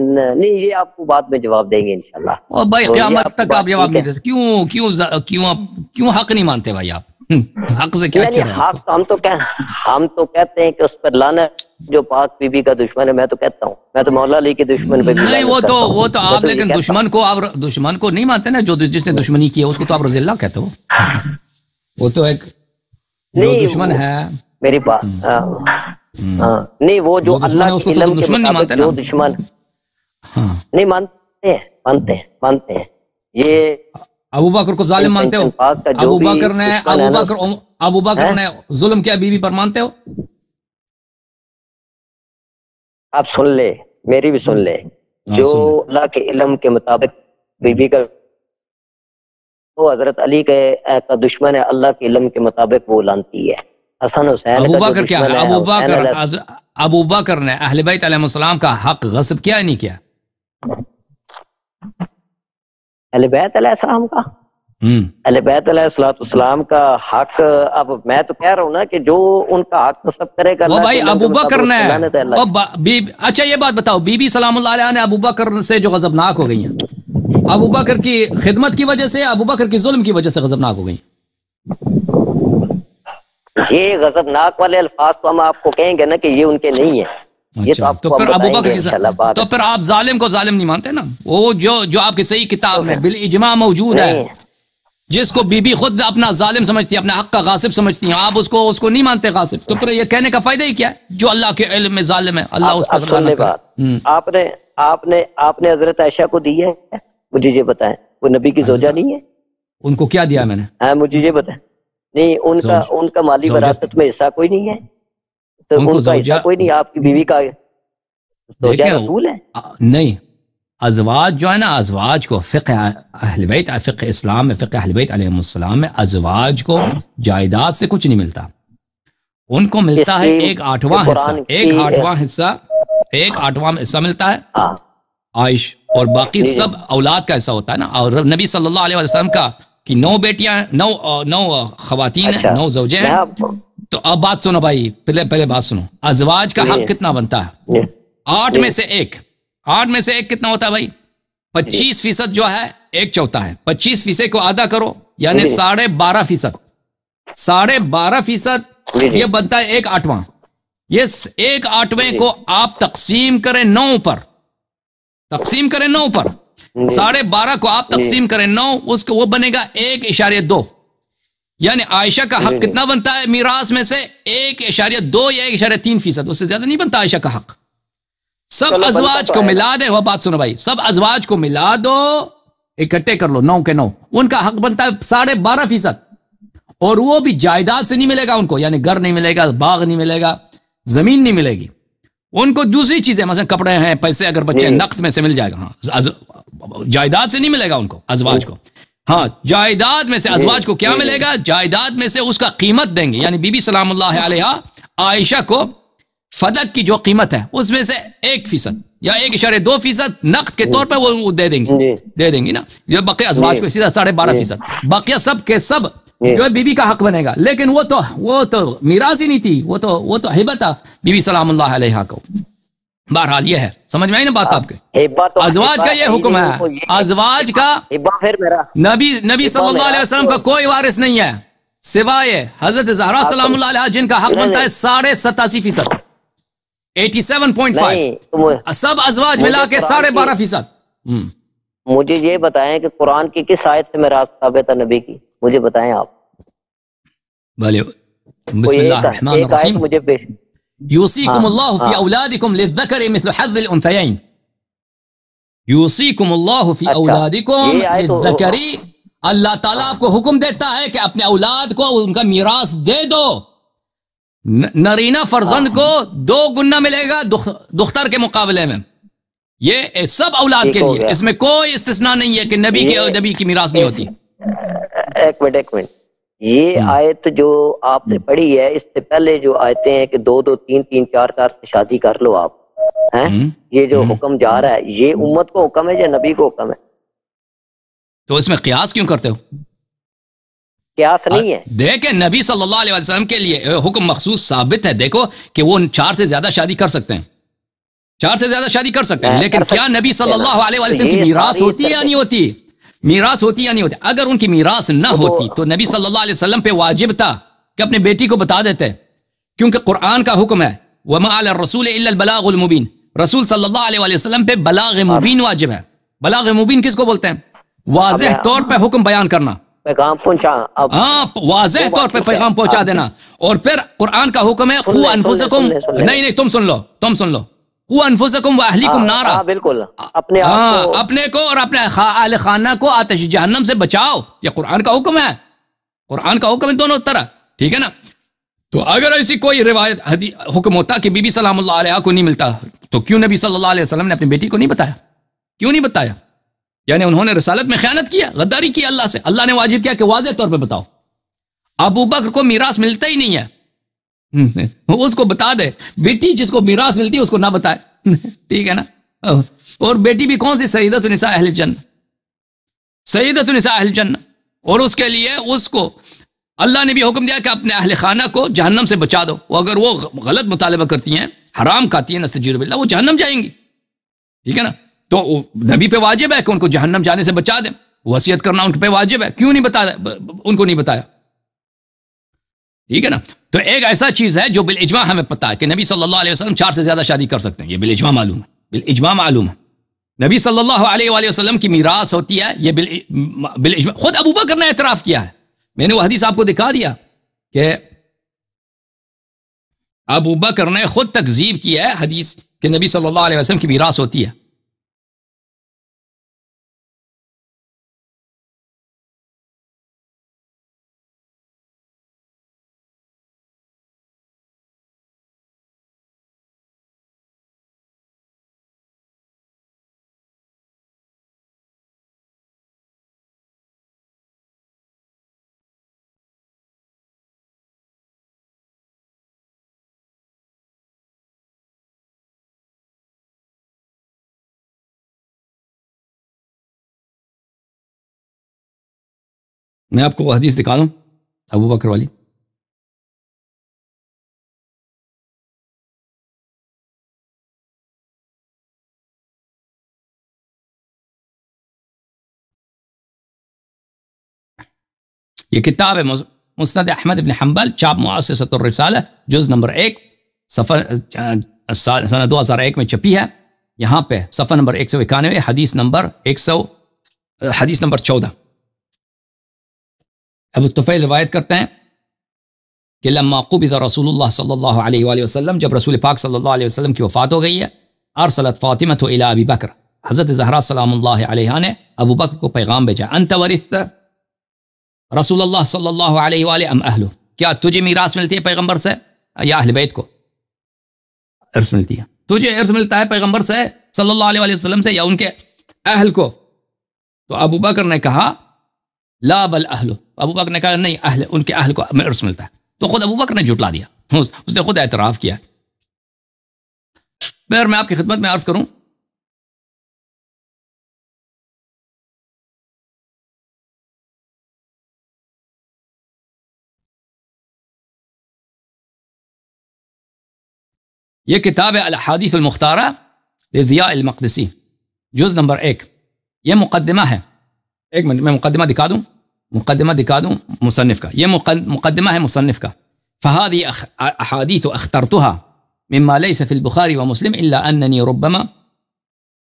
نہیں یہ آپ کو بعد میں جواب دیں گے انشاءاللہ. اور بھائی قیامت تک آپ جواب نہیں دے سکتے. کیوں حق نہیں مانتے بھائی آپ؟ حق سے کیا چڑھے؟ حق ہم تو کہتے ہیں کہ اس پر لعنت جو پاک بی بی کا دشمن ہے. میں تو کہتا ہوں، میں تو مولا علی کے دشمن پہ نہیں، وہ تو آپ لیکن دشمن کو نہیں مانتے نا. جو جس نے دشمنی کی ہے اس کو تو آپ رضی اللہ کہتے ہو. وہ تو ایک جو دشمن ہے میری بات نہیں، وہ جو اللہ کے علم کے مطابق جو دشمن نہیں مانتے ہیں یہ ابو بکر کو ظالم مانتے ہو؟ ابو بکر نے ظلم کیا بی بی پر، مانتے ہو؟ آپ سن لے، میری بھی سن لے. جو اللہ کے علم کے مطابق بی بی کا وہ حضرت علی کا دشمن ہے، اللہ کے علم کے مطابق وہ لانتی ہے. حسن حسین ابو بکر کیا ہے؟ ابو بکر نے اہل بیت علیہ السلام کا حق غصب کیا نہیں کیا؟ اہل بیت علیہ السلام کا اہل بیت علیہ السلام کا حق، اب میں تو کہہ رہا ہوں نا کہ جو ان کا حق غصب کرے گا وہ بھائی ابو بکر نے. اچھا یہ بات بتاؤ، بی بی سلام اللہ علیہ نے ابو بکر سے جو غضبناک ہو گئی ہیں، ابو بکر کی خدمت کی وجہ سے، ابو بکر کی ظلم کی وجہ سے غضبناک ہو گئی؟ یہ غضبناک والے الفاظ تو ہم آپ کو کہیں گے نا کہ یہ ان کے نہیں ہیں. تو پھر ابو بکر تو پھر آپ ظالم کو ظالم نہیں مانتے نا. وہ جو آپ کی صحیح کتاب میں بالاجماع موجود ہے، جس کو بی بی خود اپنا ظالم سمجھتی ہے، اپنا حق کا غاصب سمجھتی ہیں، آپ اس کو نہیں مانتے غاصب. تو پھر یہ کہنے کا فائدہ ہی کیا ہے؟ جو اللہ کے علم میں ظالم ہے اللہ اس پر لعنت کرے. آپ نے حضرت عائشہ کو دی ہے؟ مجھے یہ بتائیں، وہ نبی کی زوجہ نہیں ہے؟ ان کو کیا دیا میں نے؟ مجھے یہ بتائیں. نہیں، ان کا مالی وراثت میں حصہ کوئی نہیں ہے؟ تو ان کا حصہ کوئی نہیں؟ آپ کی بیوی کا زوجہ رسول ہے؟ نہیں، ازواج جو ہے نا، ازواج کو فقہ اہل بیت، فقہ اسلام میں، فقہ اہل بیت علیہ السلام میں ازواج کو جائیداد سے کچھ نہیں ملتا. ان کو ملتا ہے 1/8 حصہ، 1/8 حصہ ملتا ہے عائش، اور باقی سب اولاد کا حصہ ہوتا ہے نا. اور نبی صلی اللہ علیہ وسلم کا کہ 9 بیٹیاں ہیں، 9 خواتین ہیں، 9 زوجے ہیں. تو اب بات سنو بھائی، پہلے بات سنو. ازواج کا حق کتنا بنتا ہے؟ 8 میں سے 1. 8 میں سے 1 کتنا ہوتا ہے بھائی؟ 25% جو ہے 1/4 ہے. 25% کو آدھا کرو یعنی 12.5%. 12.5% یہ بنتا ہے 1/8. یہ 1/8 کو آپ تقسیم کریں 9 پر، 12.5 کو آپ تقسیم کریں 9، اس کو وہ بنے گا 1.2. یعنی عائشہ کا حق کتنا بنتا ہے میراث میں سے؟ 1.2 یا 1.3%. اس سے زیادہ نہیں بنتا عائشہ کا حق. سب ازواج کو ملا دے، وہ بات سنو بھائی، سب ازواج کو ملا دو، اکٹھے کر لو 9 کے 9، ان کا حق بنتا ہے 12.5%. اور وہ بھی جائیداد سے نہیں ملے گا ان کو، یعنی گھر نہیں ملے گا، باغ نہیں ملے گا، زمین نہیں ملے گی. ان کو دوسری چیزیں مثلا کپڑے ہیں، پیسے اگر بچے نقد میں سے مل جائے گا. ہاں، جائیداد سے نہیں ملے گا ان کو، ازواج کو. ہاں، جائیداد میں سے ازواج کو کیا ملے گا؟ جائیداد میں سے اس کا قیمت دیں گے. یعنی بی بی سلام اللہ علیہ عائشہ کو فدق کی جو قیمت ہے اس میں سے 1% یا 1.2% نقد کے طور پر وہ دے دیں گی نا. یہ بقیہ ازواج کو سیدھا 12.5%. باقیہ سب کے سب جو ہے بی بی کا حق بنے گا. لیکن وہ تو میراث ہی نہیں تھی، وہ تو ہبہ تھا بی بی سلام اللہ علیہ کو. بہرحال یہ ہے، سمجھ میں آئی نا بات آپ کے؟ ازواج کا یہ حکم ہے. ازواج کا نبی صلی اللہ علیہ وسلم کا کوئی وارث نہیں ہے سوائے حضرت زہرا سلام اللہ علیہ، جن کا حق بنتا ہے 87%، 87.5. سب ازواج ملا کے 12.5%. مجھے یہ بتائیں کہ قرآن کی کس آیت سے میراث ثابت ہے نبی کی؟ مجھے بتائیں آپ. بھلے بسم اللہ الرحمن الرحیم. مجھے پیش یوصیکم اللہ فی اولادکم للذکر مثل حظ الانثیین. یوصیکم اللہ فی اولادکم للذکر، اللہ تعالیٰ آپ کو حکم دیتا ہے کہ اپنے اولاد کو ان کا میراث دے دو. نرینہ فرزند کو 2 گنا ملے گا دختر کے مقابلے میں. یہ سب اولاد کے لیے، اس میں کوئی استثناء نہیں ہے کہ نبی کی میراث نہیں ہوتی. ایک منٹ، یہ آیت جو آپ نے پڑھی ہے، اس سے پہلے جو آیتیں ہیں کہ 2 2 3 3 4 4 سے شادی کر لو آپ، یہ جو حکم جا رہا ہے یہ امت کو حکم ہے یا نبی کو حکم ہے؟ تو اس میں قیاس کیوں کرتے ہو؟ قیاس نہیں ہے. دیکھیں نبی صلی اللہ علیہ وسلم کے لیے حکم مخصوص ثابت ہے. دیکھو کہ وہ 4 سے زیادہ شادی کر سکتے ہیں. 4 سے زیادہ شادی کر سکتے ہیں، لیکن کیا نبی صلی اللہ علیہ وسلم کی میراث ہوتی ہے یا نہیں ہوتی؟ میراث ہوتی یا نہیں ہوتی؟ اگر ان کی میراث نہ ہوتی تو نبی صلی اللہ علیہ وسلم پہ واجب تھا کہ اپنے بیٹی کو بتا دیتے، کیونکہ قرآن کا حکم ہے وَمَا عَلَى الرَّسُولِ إِلَّا الْبَلَاغُ الْمُبِينُ، رسول صلی اللہ علیہ وسلم پہ بلاغ مبین واجب ہے۔ بلاغ مبین کس کو بولتے ہیں؟ واضح طور پہ حکم بیان کرنا، پیغام پہنچا، ہاں واضح طور پہ پیغام پہنچا دینا۔ اور پھر قرآن کا حکم ہے قُوْ أَنفُسَكُمْ، نہیں تم سن لو قُوْ أَنفُسَكُمْ وَأَهْلِيكُمْ نَارًا، بالکل اپنے کو اور اپنے اہل خانہ کو آتش جہنم سے بچاؤ، یہ قرآن کا حکم ہے، قرآن کا حکم ہے دونوں طرح، ٹھیک ہے نا؟ تو اگر ایسی کوئی روایت حکم ہوتا کہ بی بی سلام اللہ علیہ کو نہیں ملتا تو کیوں نبی صلی اللہ علیہ وسلم نے اپنی بیٹی کو نہیں بتایا؟ کیوں نہیں بتایا؟ یعنی انہوں نے رسالت میں خیانت کیا، غداری کی اللہ سے۔ اللہ نے واجب کیا کہ واضح طور پہ بتاؤ۔ ابو بکر کو میراث ملتا ہی نہیں ہے، اس کو بتا دے، بیٹی جس کو میراث ملتی ہے اس کو نہ بتائے، ٹھیک ہے نا؟ اور بیٹی بھی کون سی؟ سیدۃ نساء اہل الجنہ، سیدۃ نساء اہل الجنہ، اور اس کے لیے اس کو اللہ نے بھی حکم دیا کہ اپنے اہل خانہ کو جہنم سے بچا دو، اگر وہ غلط مطالبہ کرتی ہیں، حرام کھاتی ہیں، نستجیر باللہ، وہ جہنم جائیں گی، ٹھیک ہے نا؟ تو نبی پہ واجب ہے کہ ان کو جہنم جانے سے بچا دیں، وصیت کرنا ان پہ واجب ہے، کیوں نہیں بتایا ان کو؟ نہیں بتایا، ٹھیک ہے نا؟ تو ایک ایسا چیز ہے جو بالاجماع ہمیں پتہ ہے کہ نبی صلی اللہ علیہ وسلم 4 سے زیادہ شادی کر سکتے ہیں، یہ بالاجماع معلوم ہے، بالاجماع معلوم ہے۔ نبی صلی اللہ علیہ وآلہ وسلم کی میراث ہوتی ہے، یہ بالاجماع، خود ابو بکر نے اعتراف کیا ہے، میں نے وہ حدیث آپ کو دکھا دیا کہ ابو بکر نے خود تکذیب کی ہے حدیث کہ نبی صلی اللہ علیہ وسلم کی میراث ہوتی ہے۔ میں آپ کو وہ حدیث دکھا دوں ابو بکر والی، یہ کتاب ہے مسند احمد بن حنبل، چاپ مؤسسۃ الرسالہ، جز نمبر 1، صفحہ سنہ 2001 میں چھپی ہے، یہاں پہ صفحہ نمبر 191، حدیث نمبر 14۔ ابو طفیل روایت کرتے ہیں کہ لما قبض رسول اللہ صلی اللہ علیہ وآلہ وسلم، جب رسول پاک صلی اللہ علیہ وسلم کی وفات ہو گئی ہے، ارسلت فاطمہ الی ابی بکر، حضرت زہرا سلام اللہ علیہا نے ابو بکر کو پیغام بھیجا، انت ورثت رسول اللہ صلی اللہ علیہ وآلہ ام اہلہ، کیا تجھے میراث ملتی ہے پیغمبر سے یا اہل بیت کو ارث ملتی ہے؟ تجھے ارث ملتا ہے پیغمبر سے صلی اللہ علیہ وآلہ وسلم سے یا ان کے اہل کو؟ تو ابو بکر نے کہا لا بل اہل، ابو بکر نے کہا نہیں، اہل، ان کے اہل کو ارث ملتا ہے۔ تو خود ابو بکر نے جھٹلا دیا، اس نے خود اعتراف کیا۔ پھر میں آپ کی خدمت میں عرض کروں، یہ کتاب ہے الاحادیث المختارہ لضیاء المقدسی، جز نمبر 1، یہ مقدمہ ہے۔ ایک منٹ میں مقدمہ دکھا دوں مصنف کا، یہ مقدمہ ہے مصنف کا۔ فهذه احادیث اخترتها مما ليس في البخاري ومسلم الا انني ربما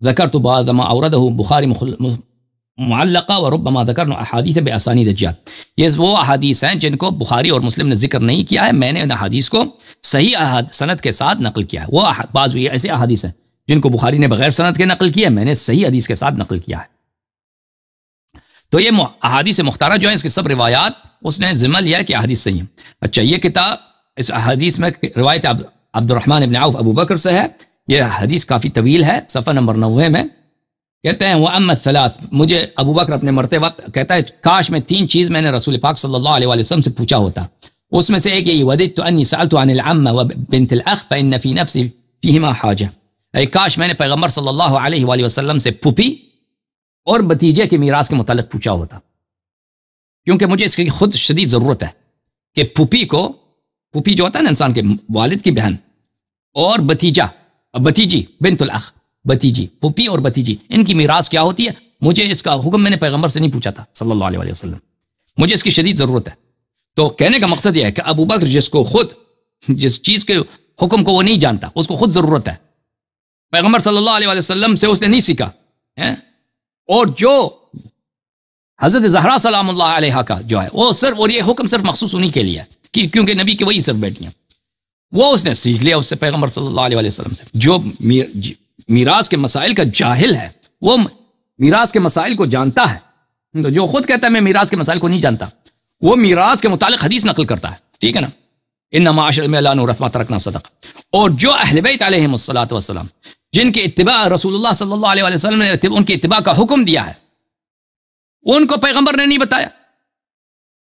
ذكرت بعض ما اورده البخاري معلقہ وربما ذکرنا احادیث باسانید جاد، یہ وہ احادیث ہیں جن کو بخاری اور مسلم نے ذکر نہیں کیا ہے، میں نے ان احادیث کو صحیح سند کے ساتھ نقل کیا ہے۔ وہ بعض ایسے احادیث ہیں جن کو بخاری نے بغیر سند کے نقل کیا ہے، میں نے صحیح حدیث کے ساتھ نقل کیا ہے۔ تو یہ احادیث مختارہ جو ہیں، اس کی سب روایات اس نے ذمہ لیا کہ احادیث صحیح ہیں۔ اچھا، یہ کتاب اس احادیث میں روایت عبد الرحمن بن عوف ابو بکر سے ہے، یہ حدیث کافی طویل ہے، صفحہ نمبر 90 میں کہتے ہیں وَأَمَّا الثَّلَاث، مجھے ابو بکر اپنے مرتے وقت کہتا ہے کاش میں 3 چیز میں نے رسول پاک صلی اللہ علیہ وآلہ وسلم سے پوچھا ہوتا، اس میں سے ایک یہ وَدِدْتُ أَنِّي سَأَلْتُ عَنِ الْعَمَّ وَبِنْتِ الْأَخْ فَإِنَّ فِي نَفْسِي فِيهِمَا حَاجَةٌ، کاش میں نے پیغمبر صلی اللہ علیہ وآلہ وسلم سے پھوپھی اور بتیجے کے میراث کے متعلق پوچھا ہوتا، کیونکہ مجھے اس کی خود شدید ضرورت ہے کہ پھوپھی جو ہوتا ہے نا انسان کے والد کی بہن، اور بتیجا بھتیجی بنت الاخ، بھتیجی، پھوپھی اور بھتیجی، ان کی میراث کیا ہوتی ہے؟ مجھے اس کا حکم میں نے پیغمبر سے نہیں پوچھا تھا صلی اللہ علیہ وسلم، مجھے اس کی شدید ضرورت ہے۔ تو کہنے کا مقصد یہ ہے کہ ابو بکر جس چیز کے حکم کو وہ نہیں جانتا، اس کو خود ضرورت ہے، پیغمبر صلی اللہ علیہ وسلم سے اس نے نہیں سیکھا، اور جو حضرت زہرا سلام اللہ علیہ کا جو ہے وہ صرف، اور یہ حکم صرف مخصوص انہی کے لیے ہے کیونکہ نبی کی وہی صرف بیٹیاں، وہ اس نے سیکھ لیا اس سے پیغمبر صلی اللہ علیہ وسلم سے۔ جو میراث کے مسائل کا جاہل ہے وہ میراث کے مسائل کو جانتا ہے، جو خود کہتا ہے میں میراث کے مسائل کو نہیں جانتا، وہ میراث کے متعلق حدیث نقل کرتا ہے، ٹھیک ہے نا، انما معاشر میں لا نورث ما ترکنا صدقہ۔ اور جو اہل بیت علیہم الصلوۃ والسلام، جن کے اتباع رسول اللہ صلی اللہ علیہ وسلم نے ان کے اتباع کا حکم دیا ہے، ان کو پیغمبر نے نہیں بتایا،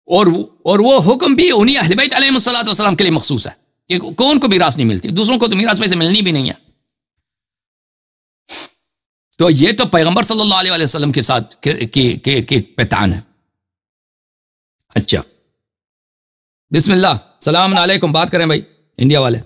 اور وہ حکم بھی انہی اہل بیت علیہم الصلوۃ والسلام کے لیے مخصوص ہے کہ کون کو میراث نہیں ملتی، دوسروں کو تو میراث ویسے ملنی بھی نہیں ہے۔ تو یہ تو پیغمبر صلی اللہ علیہ وسلم کے ساتھ کے پیتان ہے۔ اچھا، بسم اللہ، سلام علیکم، بات کریں بھائی انڈیا والے۔